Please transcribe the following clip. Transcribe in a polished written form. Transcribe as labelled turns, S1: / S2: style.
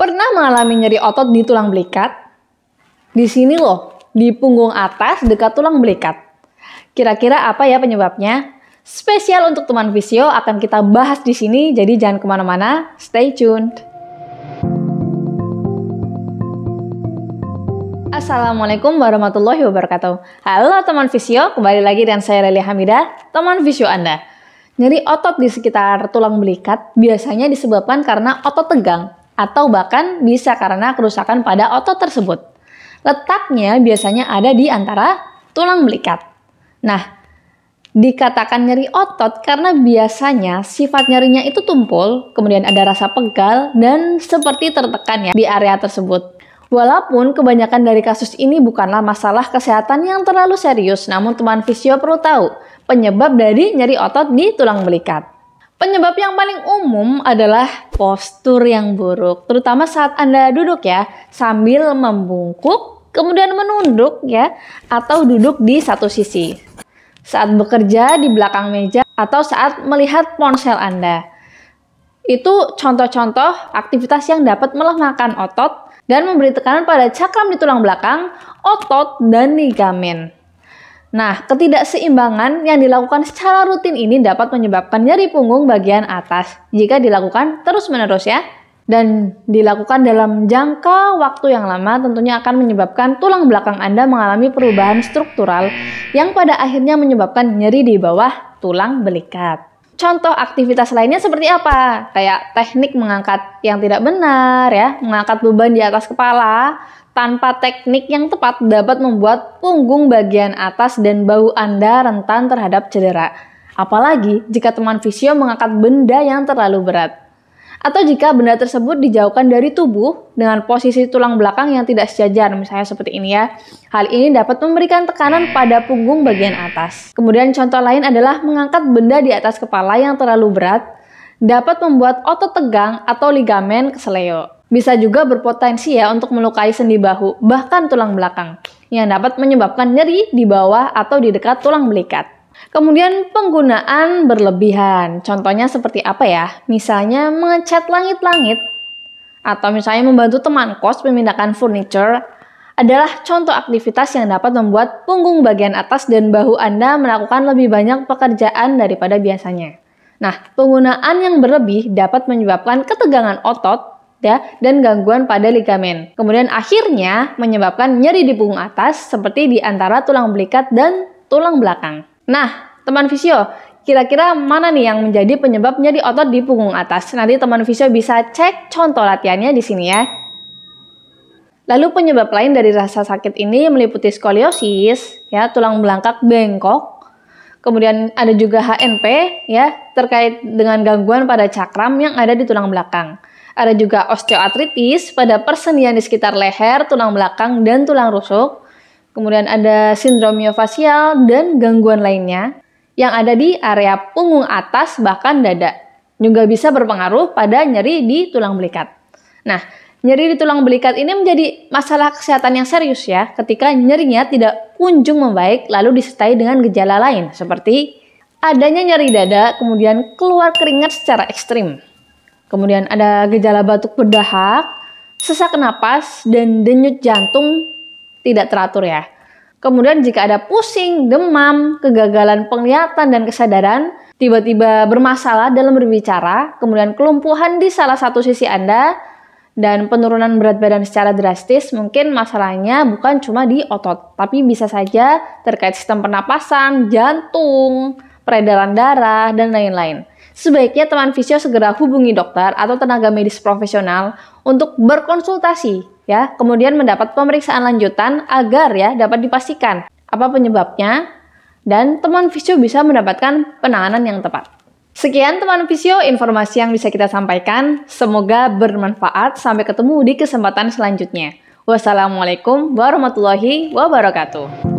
S1: Pernah mengalami nyeri otot di tulang belikat? Di sini loh, di punggung atas dekat tulang belikat. Kira-kira apa ya penyebabnya? Spesial untuk teman fisio akan kita bahas di sini, jadi jangan kemana-mana, stay tuned. Assalamualaikum warahmatullahi wabarakatuh. Halo teman fisio, kembali lagi dengan saya Lelia Hamidah, teman fisio Anda. Nyeri otot di sekitar tulang belikat biasanya disebabkan karena otot tegang, atau bahkan bisa karena kerusakan pada otot tersebut. Letaknya biasanya ada di antara tulang belikat. Nah, dikatakan nyeri otot karena biasanya sifat nyerinya itu tumpul, kemudian ada rasa pegal dan seperti tertekan ya di area tersebut. Walaupun kebanyakan dari kasus ini bukanlah masalah kesehatan yang terlalu serius, namun teman fisio perlu tahu penyebab dari nyeri otot di tulang belikat. Penyebab yang paling umum adalah postur yang buruk, terutama saat Anda duduk ya, sambil membungkuk, kemudian menunduk ya, atau duduk di satu sisi. Saat bekerja di belakang meja atau saat melihat ponsel Anda. Itu contoh-contoh aktivitas yang dapat melemahkan otot dan memberi tekanan pada cakram di tulang belakang, otot, dan ligamen. Nah, ketidakseimbangan yang dilakukan secara rutin ini dapat menyebabkan nyeri punggung bagian atas jika dilakukan terus-menerus ya. Dan dilakukan dalam jangka waktu yang lama tentunya akan menyebabkan tulang belakang Anda mengalami perubahan struktural yang pada akhirnya menyebabkan nyeri di bawah tulang belikat. Contoh aktivitas lainnya seperti apa? Kayak teknik mengangkat yang tidak benar ya, mengangkat beban di atas kepala tanpa teknik yang tepat dapat membuat punggung bagian atas dan bahu Anda rentan terhadap cedera. Apalagi jika teman fisio mengangkat benda yang terlalu berat. Atau jika benda tersebut dijauhkan dari tubuh dengan posisi tulang belakang yang tidak sejajar, misalnya seperti ini ya. Hal ini dapat memberikan tekanan pada punggung bagian atas. Kemudian contoh lain adalah mengangkat benda di atas kepala yang terlalu berat dapat membuat otot tegang atau ligamen keseleo. Bisa juga berpotensi ya untuk melukai sendi bahu, bahkan tulang belakang, yang dapat menyebabkan nyeri di bawah atau di dekat tulang belikat. Kemudian penggunaan berlebihan, contohnya seperti apa ya? Misalnya mengecat langit-langit, atau misalnya membantu teman kos memindahkan furniture, adalah contoh aktivitas yang dapat membuat punggung bagian atas dan bahu Anda melakukan lebih banyak pekerjaan daripada biasanya. Nah, penggunaan yang berlebih dapat menyebabkan ketegangan otot, ya, dan gangguan pada ligamen. Kemudian akhirnya menyebabkan nyeri di punggung atas seperti di antara tulang belikat dan tulang belakang. Nah, teman fisio, kira-kira mana nih yang menjadi penyebab nyeri otot di punggung atas? Nanti teman fisio bisa cek contoh latihannya di sini ya. Lalu penyebab lain dari rasa sakit ini meliputi skoliosis, ya, tulang belakang bengkok. Kemudian ada juga HNP, ya, terkait dengan gangguan pada cakram yang ada di tulang belakang. Ada juga osteoartritis pada persendian di sekitar leher, tulang belakang, dan tulang rusuk. Kemudian ada sindrom miofasial dan gangguan lainnya yang ada di area punggung atas bahkan dada. Juga bisa berpengaruh pada nyeri di tulang belikat. Nah, nyeri di tulang belikat ini menjadi masalah kesehatan yang serius ya ketika nyerinya tidak kunjung membaik lalu disertai dengan gejala lain seperti adanya nyeri dada, kemudian keluar keringat secara ekstrim. Kemudian ada gejala batuk berdahak, sesak napas, dan denyut jantung tidak teratur ya. Kemudian jika ada pusing, demam, kegagalan penglihatan dan kesadaran, tiba-tiba bermasalah dalam berbicara, kemudian kelumpuhan di salah satu sisi Anda, dan penurunan berat badan secara drastis, mungkin masalahnya bukan cuma di otot, tapi bisa saja terkait sistem pernapasan, jantung, peredaran darah, dan lain-lain. Sebaiknya teman fisio segera hubungi dokter atau tenaga medis profesional untuk berkonsultasi ya, kemudian mendapat pemeriksaan lanjutan agar ya dapat dipastikan apa penyebabnya dan teman fisio bisa mendapatkan penanganan yang tepat. Sekian teman fisio informasi yang bisa kita sampaikan, semoga bermanfaat. Sampai ketemu di kesempatan selanjutnya. Wassalamualaikum warahmatullahi wabarakatuh.